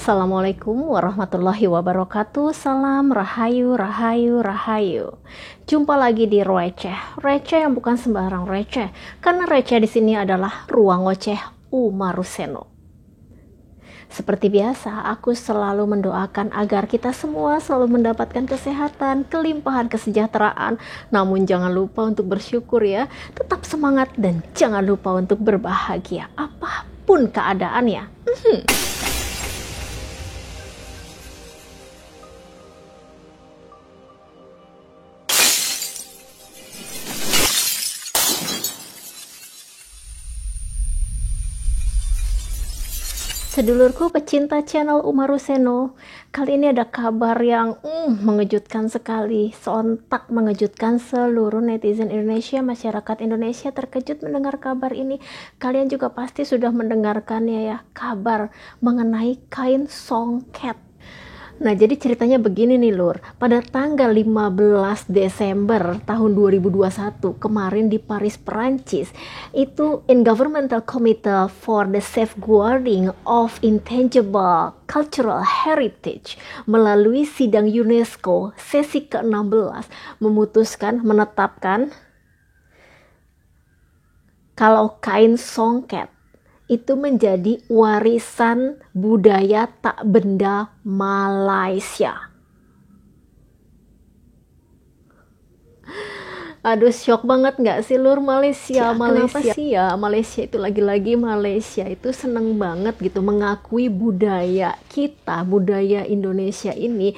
Assalamualaikum warahmatullahi wabarakatuh. Salam rahayu, rahayu, rahayu. Jumpa lagi di Receh. Receh yang bukan sembarang receh, karena receh di sini adalah ruang ngoceh Umaruseno. Seperti biasa, aku selalu mendoakan agar kita semua selalu mendapatkan kesehatan, kelimpahan kesejahteraan. Namun jangan lupa untuk bersyukur ya. Tetap semangat dan jangan lupa untuk berbahagia apapun keadaannya. Sedulurku pecinta channel Umaruseno, kali ini ada kabar yang mengejutkan sekali, sontak mengejutkan seluruh netizen Indonesia, masyarakat Indonesia terkejut mendengar kabar ini. Kalian juga pasti sudah mendengarkannya ya, kabar mengenai kain songket. Nah, jadi ceritanya begini nih Lur, pada tanggal 15 Desember tahun 2021 kemarin di Paris, Perancis, itu Intergovernmental Committee for the Safeguarding of Intangible Cultural Heritage melalui sidang UNESCO sesi ke-16 menetapkan kalau kain songket itu menjadi warisan budaya tak benda Malaysia. Aduh, syok banget nggak sih Lur? Malaysia. Kenapa sih ya? Malaysia itu lagi-lagi Malaysia itu seneng banget gitu mengakui budaya kita, budaya Indonesia ini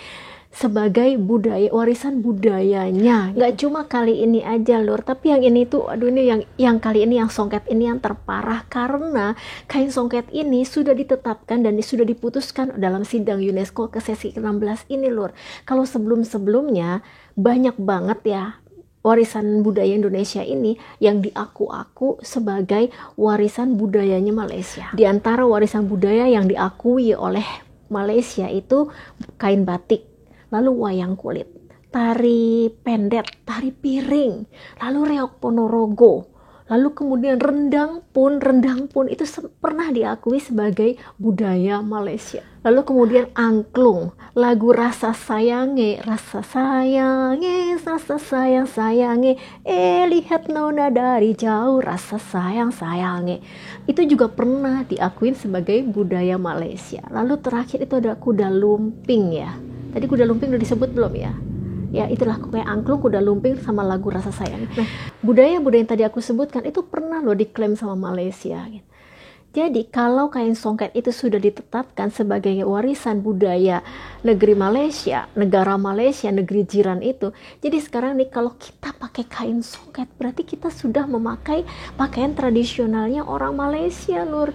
sebagai budaya, warisan budayanya. Nggak cuma kali ini aja Lur, tapi yang ini tuh aduh, ini yang kali ini yang songket ini yang terparah, karena kain songket ini sudah ditetapkan dan sudah diputuskan dalam sidang UNESCO ke sesi ke-16 ini Lur. Kalau sebelum-sebelumnya banyak banget ya warisan budaya Indonesia ini yang diaku-aku sebagai warisan budayanya Malaysia. Di antara warisan budaya yang diakui oleh Malaysia itu kain batik, lalu wayang kulit, tari pendet, tari piring, lalu reok Ponorogo, lalu kemudian rendang pun itu pernah diakui sebagai budaya Malaysia. Lalu kemudian angklung, lagu rasa sayange, rasa sayang sayange, lihat nona dari jauh, rasa sayang sayange, itu juga pernah diakui sebagai budaya Malaysia. Lalu terakhir itu ada kuda lumping ya. Tadi kuda lumping udah disebut belum ya? Ya itulah kayak angklung, kuda lumping sama lagu rasa sayang. Nah, budaya-budaya yang tadi aku sebutkan itu pernah loh diklaim sama Malaysia gitu. Jadi kalau kain songket itu sudah ditetapkan sebagai warisan budaya negeri Malaysia, negara Malaysia, negeri jiran itu. Jadi sekarang nih kalau kita pakai kain songket berarti kita sudah memakai pakaian tradisionalnya orang Malaysia Lur.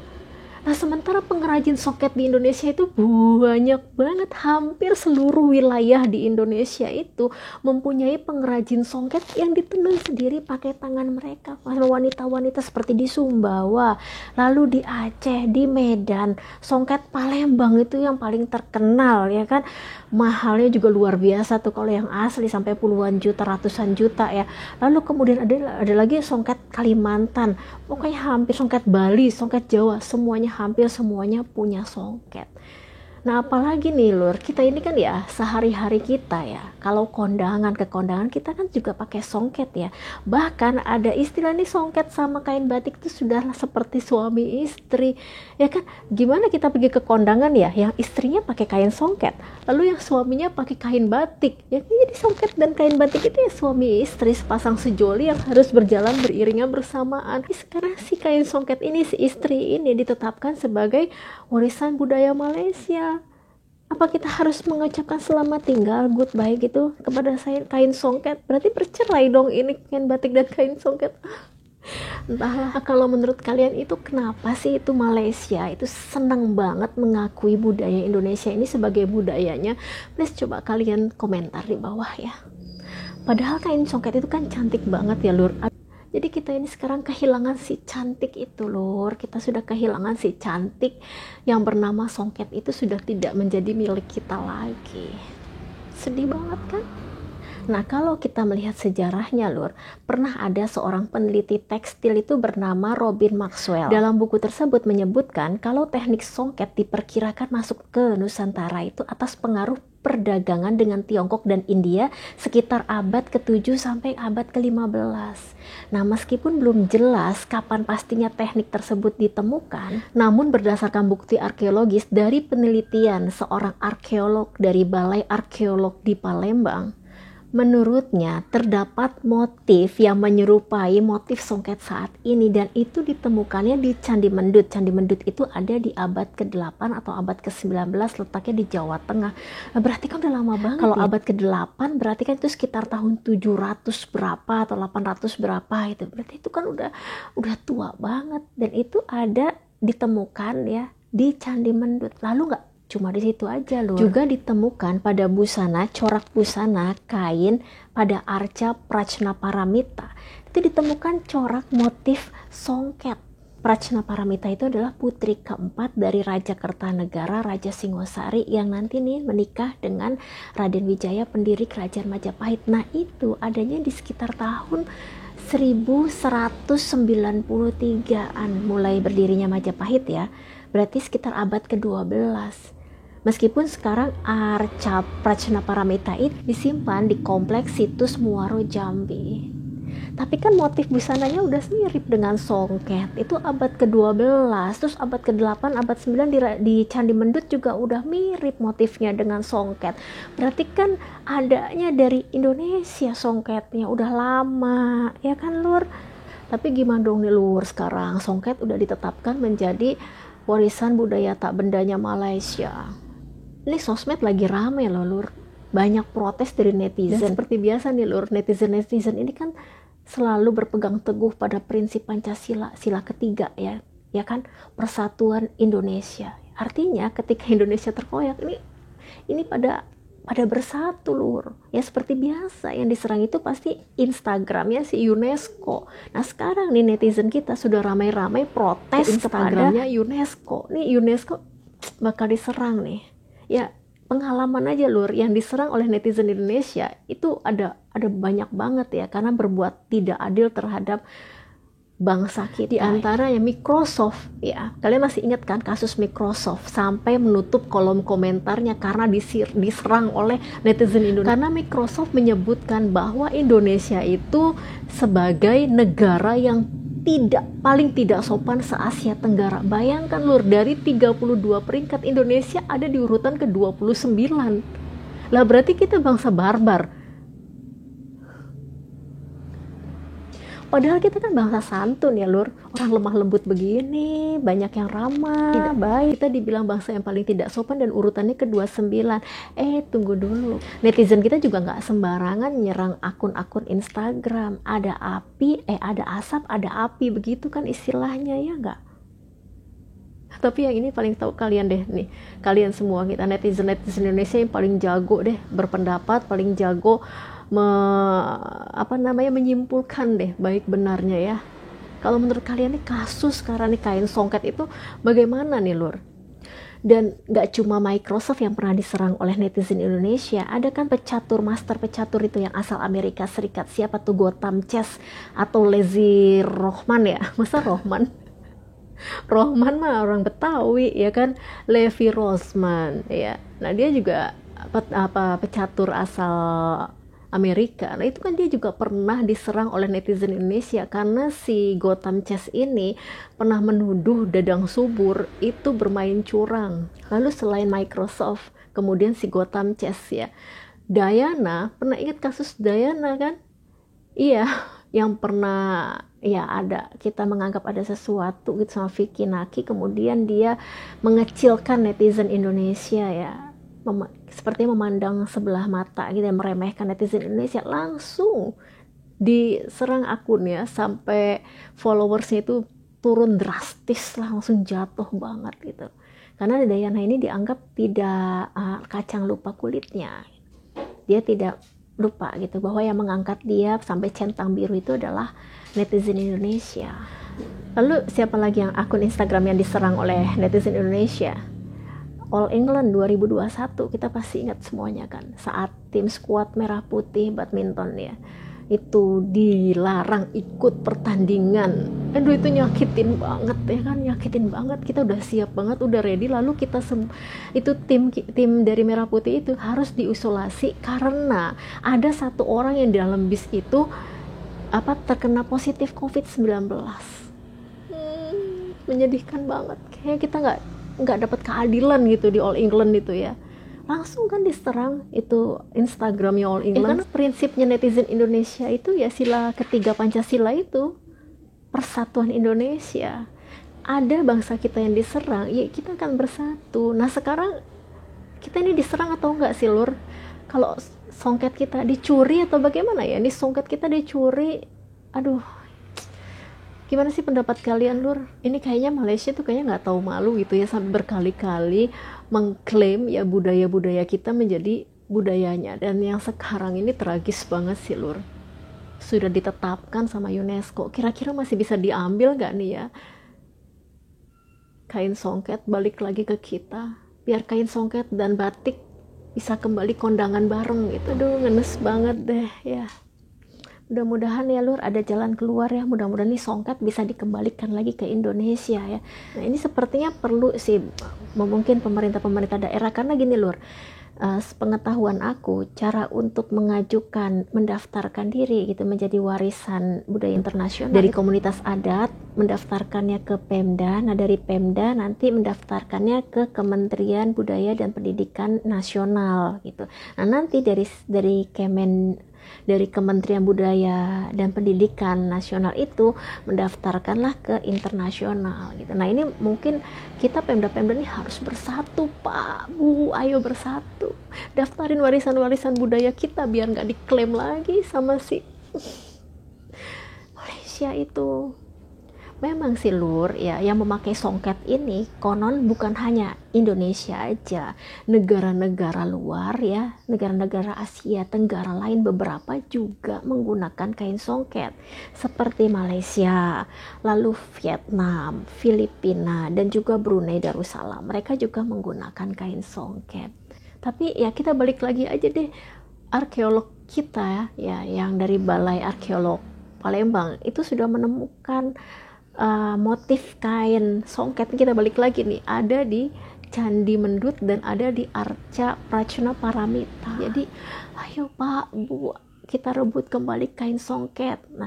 Nah, sementara pengrajin songket di Indonesia itu banyak banget, hampir seluruh wilayah di Indonesia itu mempunyai pengrajin songket yang ditenun sendiri pakai tangan mereka. Wanita-wanita seperti di Sumbawa, lalu di Aceh, di Medan, songket Palembang itu yang paling terkenal ya kan. Mahalnya juga luar biasa tuh kalau yang asli sampai puluhan juta, ratusan juta ya. Lalu kemudian ada lagi songket Kalimantan, pokoknya hampir songket Bali, songket Jawa, hampir semuanya punya songket. Nah, apalagi nih Lur, kita ini kan ya sehari-hari kita ya, kalau kondangan ke kondangan kita kan juga pakai songket ya. Bahkan ada istilah nih, songket sama kain batik itu sudah seperti suami istri ya kan. Gimana kita pergi ke kondangan ya, yang istrinya pakai kain songket, lalu yang suaminya pakai kain batik ya. Jadi songket dan kain batik itu ya suami istri, sepasang sejoli yang harus berjalan beriringan bersamaan. Sekarang si kain songket ini, si istri ini ditetapkan sebagai warisan budaya Malaysia. Apa kita harus mengucapkan selamat tinggal, goodbye gitu kepada saya kain songket? Berarti bercerai dong ini kain batik dan kain songket. Entahlah, kalau menurut kalian itu kenapa sih itu Malaysia itu senang banget mengakui budaya Indonesia ini sebagai budayanya? Please coba kalian komentar di bawah ya. Padahal kain songket itu kan cantik banget ya Lur. Jadi kita ini sekarang kehilangan si cantik itu Lur. Kita sudah kehilangan si cantik yang bernama songket, itu sudah tidak menjadi milik kita lagi. Sedih banget kan? Nah, kalau kita melihat sejarahnya, Lur, pernah ada seorang peneliti tekstil itu bernama Robin Maxwell. Dalam buku tersebut menyebutkan kalau teknik songket diperkirakan masuk ke Nusantara itu atas pengaruh perdagangan dengan Tiongkok dan India sekitar abad ke-7 sampai abad ke-15. Nah, meskipun belum jelas kapan pastinya teknik tersebut ditemukan, namun berdasarkan bukti arkeologis dari penelitian seorang arkeolog dari Balai Arkeolog di Palembang, menurutnya terdapat motif yang menyerupai motif songket saat ini, dan itu ditemukannya di Candi Mendut. Candi Mendut itu ada di abad ke-8 atau abad ke-19, letaknya di Jawa Tengah. Nah, berarti kan udah lama banget. Kalau abad ke-8 berarti kan itu sekitar tahun 700 berapa atau 800 berapa itu. Berarti itu kan udah tua banget, dan itu ada ditemukan ya di Candi Mendut. Lalu nggak cuma di situ aja, Lur. Juga ditemukan pada busana, corak busana, kain pada arca Prajnaparamita. Itu ditemukan corak motif songket. Prajnaparamita itu adalah putri keempat dari Raja Kertanegara, Raja Singosari, yang nanti nih menikah dengan Raden Wijaya, pendiri Kerajaan Majapahit. Nah, itu adanya di sekitar tahun 1193-an mulai berdirinya Majapahit ya. Berarti sekitar abad ke-12. Meskipun sekarang arca Prajnaparamita itu disimpan di kompleks situs Muaro Jambi. Tapi kan motif busananya udah mirip dengan songket. Itu abad ke-12, terus abad ke-8, abad 9 di Candi Mendut juga udah mirip motifnya dengan songket. Berarti kan adanya dari Indonesia songketnya, udah lama, ya kan, Lur? Tapi gimana dong nih, Lur, sekarang songket udah ditetapkan menjadi warisan budaya tak bendanya Malaysia. Ini sosmed lagi rame loh, Lur. Banyak protes dari netizen. Dan seperti biasa nih, Lur, netizen ini kan selalu berpegang teguh pada prinsip Pancasila, sila ketiga ya kan, persatuan Indonesia. Artinya ketika Indonesia terkoyak, ini pada bersatu, Lur. Ya seperti biasa, yang diserang itu pasti Instagramnya si UNESCO. Nah, sekarang nih netizen kita sudah ramai-ramai protes Instagramnya UNESCO. Nih UNESCO bakal diserang nih. Ya, pengalaman aja, Lur, yang diserang oleh netizen Indonesia itu ada banyak banget ya, karena berbuat tidak adil terhadap bangsa kita. Di antaranya Microsoft ya, kalian masih ingat kan kasus Microsoft sampai menutup kolom komentarnya karena diserang oleh netizen Indonesia. Karena Microsoft menyebutkan bahwa Indonesia itu sebagai negara yang paling tidak sopan se-Asia Tenggara. Bayangkan, Lur, dari 32 peringkat Indonesia ada di urutan ke-29. Lah berarti kita bangsa barbar. Padahal kita kan bangsa santun ya, Lur. Orang lemah lembut begini, banyak yang ramah, tidak baik. Kita dibilang bangsa yang paling tidak sopan dan urutannya ke-29. Tunggu dulu. Netizen kita juga nggak sembarangan nyerang akun-akun Instagram. Ada asap, ada api. Begitu kan istilahnya, ya nggak? Tapi yang ini paling tahu kalian deh nih. Kalian semua, kita netizen Indonesia yang paling jago deh berpendapat, paling jago menyimpulkan deh baik benarnya ya. Kalau menurut kalian nih kasus sekarang nih kain songket itu bagaimana nih, Lur? Dan gak cuma Microsoft yang pernah diserang oleh netizen Indonesia, ada kan master pecatur itu yang asal Amerika Serikat. Siapa tuh? Gautam Chess atau Lazy Rohman ya? Masa Rohman? Rohman mah orang Betawi ya kan. Levi Rosman ya. Nah, dia juga pecatur asal Amerika. Nah, itu kan dia juga pernah diserang oleh netizen Indonesia karena si Gautam Chess ini pernah menuduh Dadang Subur itu bermain curang. Lalu selain Microsoft, kemudian si Gautam Chess ya, Dayana, pernah ingat kasus Dayana kan? Iya, yang pernah ya ada, kita menganggap ada sesuatu gitu sama Vicky Naki, kemudian dia mengecilkan netizen Indonesia ya, seperti memandang sebelah mata gitu, meremehkan netizen Indonesia. Langsung diserang akunnya sampai followersnya itu turun drastis, langsung jatuh banget gitu. Karena Dayana ini dianggap tidak kacang lupa kulitnya. Dia tidak lupa gitu bahwa yang mengangkat dia sampai centang biru itu adalah netizen Indonesia. Lalu siapa lagi yang akun Instagram yang diserang oleh netizen Indonesia? All England 2021, kita pasti ingat semuanya kan, saat tim skuad merah putih badminton ya itu dilarang ikut pertandingan. Aduh, itu nyakitin banget ya kan, nyakitin banget. Kita udah siap banget, udah ready, lalu kita itu tim dari merah putih itu harus diisolasi karena ada satu orang yang di dalam bis itu terkena positif COVID-19. Menyedihkan banget, kayak kita nggak dapat keadilan gitu di All England itu ya. Langsung kan diserang itu Instagramnya All England. Kan prinsipnya netizen Indonesia itu ya sila ketiga Pancasila itu, persatuan Indonesia. Ada bangsa kita yang diserang, ya kita akan bersatu. Nah sekarang kita ini diserang atau enggak sih Lur? Kalau songket kita dicuri atau bagaimana ya? Ini songket kita dicuri, aduh. Gimana sih pendapat kalian Lur? Ini kayaknya Malaysia tuh kayaknya nggak tahu malu gitu ya, sampai berkali-kali mengklaim ya budaya-budaya kita menjadi budayanya. Dan yang sekarang ini tragis banget sih Lur, sudah ditetapkan sama UNESCO. Kira-kira masih bisa diambil nggak nih ya kain songket balik lagi ke kita, biar kain songket dan batik bisa kembali kondangan bareng gitu. Aduh, ngenes banget deh ya. Mudah-mudahan ya Lur ada jalan keluar ya, mudah-mudahan nih songket bisa dikembalikan lagi ke Indonesia ya. Nah ini sepertinya perlu sih mungkin pemerintah daerah, karena gini Lur, sepengetahuan aku cara untuk mengajukan mendaftarkan diri gitu menjadi warisan budaya internasional dari komunitas adat, mendaftarkannya ke Pemda. Nah dari Pemda nanti mendaftarkannya ke Kementerian Budaya dan Pendidikan Nasional gitu. Nah nanti dari Kementerian Budaya dan Pendidikan Nasional itu mendaftarkanlah ke internasional gitu. Nah ini mungkin kita Pemda-Pemda ini harus bersatu Pak, Bu, ayo bersatu, daftarin warisan-warisan budaya kita biar nggak diklaim lagi sama si Malaysia itu. Memang sih Lur ya, yang memakai songket ini konon bukan hanya Indonesia aja, negara-negara luar ya, negara-negara Asia Tenggara lain beberapa juga menggunakan kain songket, seperti Malaysia, lalu Vietnam, Filipina, dan juga Brunei Darussalam. Mereka juga menggunakan kain songket. Tapi ya kita balik lagi aja deh, arkeolog kita ya yang dari Balai Arkeolog Palembang itu sudah menemukan motif kain songket. Kita balik lagi nih, ada di Candi Mendut dan ada di Arca Pracna Paramita. Jadi ayo Pak, Bu, kita rebut kembali kain songket. Nah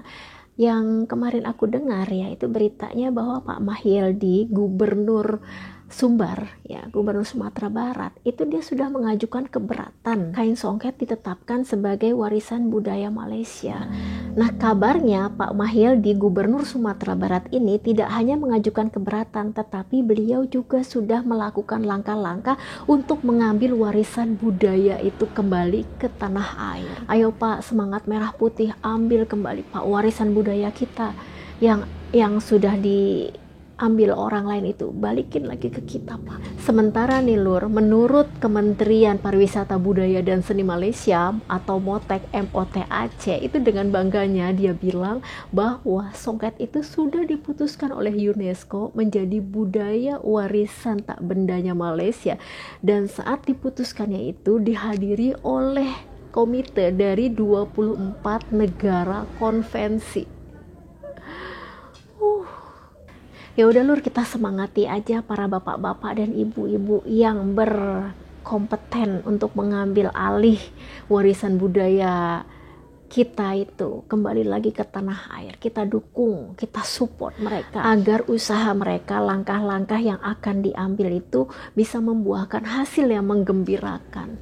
yang kemarin aku dengar ya itu beritanya bahwa Pak Mahyildi, Gubernur Sumbar ya, Gubernur Sumatera Barat, itu dia sudah mengajukan keberatan kain songket ditetapkan sebagai warisan budaya Malaysia. Nah kabarnya Pak Mahyildi, Gubernur Sumatera Barat ini tidak hanya mengajukan keberatan, tetapi beliau juga sudah melakukan langkah-langkah untuk mengambil warisan budaya itu kembali ke tanah air. Ayo Pak, semangat merah putih, ambil kembali Pak warisan budaya kita yang sudah diambil orang lain itu, balikin lagi ke kita Pak. Sementara nih Lur, menurut Kementerian Pariwisata Budaya dan Seni Malaysia atau MOTAC itu dengan bangganya dia bilang bahwa songket itu sudah diputuskan oleh UNESCO menjadi budaya warisan tak bendanya Malaysia, dan saat diputuskannya itu dihadiri oleh komite dari 24 negara konvensi. Ya udah Lur, kita semangati aja para bapak-bapak dan ibu-ibu yang berkompeten untuk mengambil alih warisan budaya kita itu kembali lagi ke tanah air. Kita dukung, kita support mereka agar usaha mereka, langkah-langkah yang akan diambil itu bisa membuahkan hasil yang menggembirakan.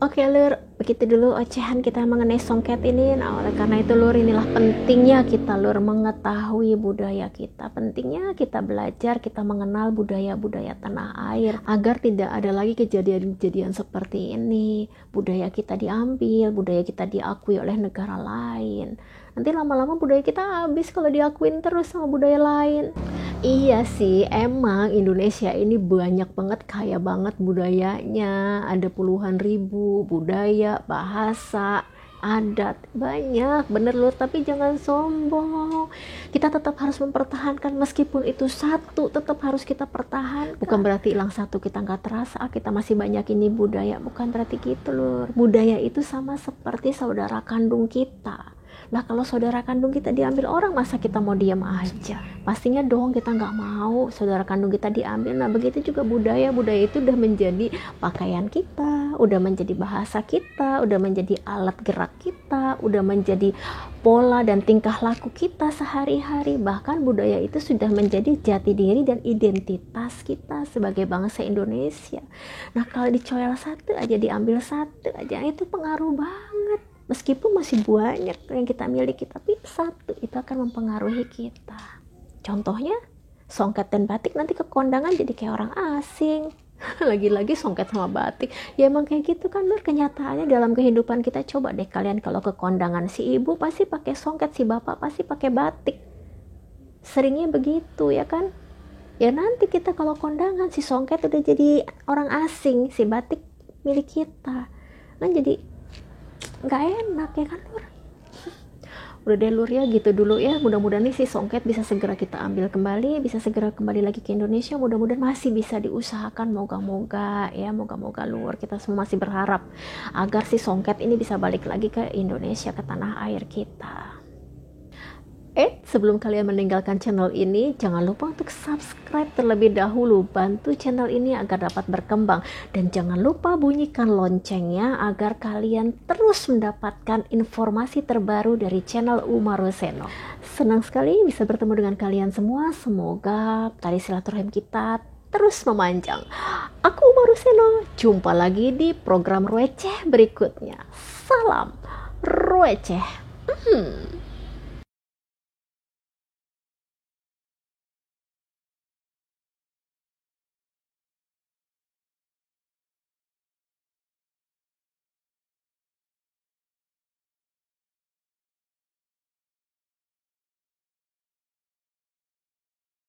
Oke Lur, begitu dulu ocehan kita mengenai songket ini. Nah oleh karena itu Lur, inilah pentingnya kita Lur mengetahui budaya kita, pentingnya kita belajar, kita mengenal budaya-budaya tanah air agar tidak ada lagi kejadian-kejadian seperti ini. Budaya kita diambil, budaya kita diakui oleh negara lain. Nanti lama-lama budaya kita habis kalau diakuin terus sama budaya lain. Iya sih, emang Indonesia ini banyak banget, kaya banget budayanya. Ada puluhan ribu budaya, bahasa, adat, banyak bener Lur, tapi jangan sombong. Kita tetap harus mempertahankan, meskipun itu satu tetap harus kita pertahankan. Bukan berarti hilang satu kita nggak terasa, kita masih banyak ini budaya, bukan berarti gitu Lur. Budaya itu sama seperti saudara kandung kita. Nah kalau saudara kandung kita diambil orang, masa kita mau diam aja? Pastinya dong kita nggak mau saudara kandung kita diambil. Nah begitu juga budaya itu udah menjadi pakaian kita, udah menjadi bahasa kita, udah menjadi alat gerak kita, udah menjadi pola dan tingkah laku kita sehari-hari. Bahkan budaya itu sudah menjadi jati diri dan identitas kita sebagai bangsa Indonesia. Nah kalau dicoyal satu aja, diambil satu aja, itu pengaruh banget. Meskipun masih banyak yang kita miliki, tapi satu itu akan mempengaruhi kita. Contohnya songket dan batik, nanti ke kondangan jadi kayak orang asing. Lagi-lagi songket sama batik, ya emang kayak gitu kan Lur, kenyataannya dalam kehidupan kita. Coba deh kalian kalau ke kondangan, si ibu pasti pakai songket, si bapak pasti pakai batik, seringnya begitu ya kan. Ya nanti kita kalau kondangan, si songket udah jadi orang asing, si batik milik kita kan, jadi nggak enak ya kan Lur. Udah deh Lur ya, gitu dulu ya. Mudah-mudahan nih si songket bisa segera kita ambil kembali, bisa segera kembali lagi ke Indonesia. Mudah-mudahan masih bisa diusahakan, moga-moga ya, moga-moga Lur. Kita semua masih berharap agar si songket ini bisa balik lagi ke Indonesia, ke tanah air kita. Sebelum kalian meninggalkan channel ini, jangan lupa untuk subscribe terlebih dahulu. Bantu channel ini agar dapat berkembang. Dan jangan lupa bunyikan loncengnya agar kalian terus mendapatkan informasi terbaru dari channel Uma Roseno. Senang sekali bisa bertemu dengan kalian semua. Semoga tali silaturahim kita terus memanjang. Aku Uma Roseno, jumpa lagi di program Receh berikutnya. Salam receh.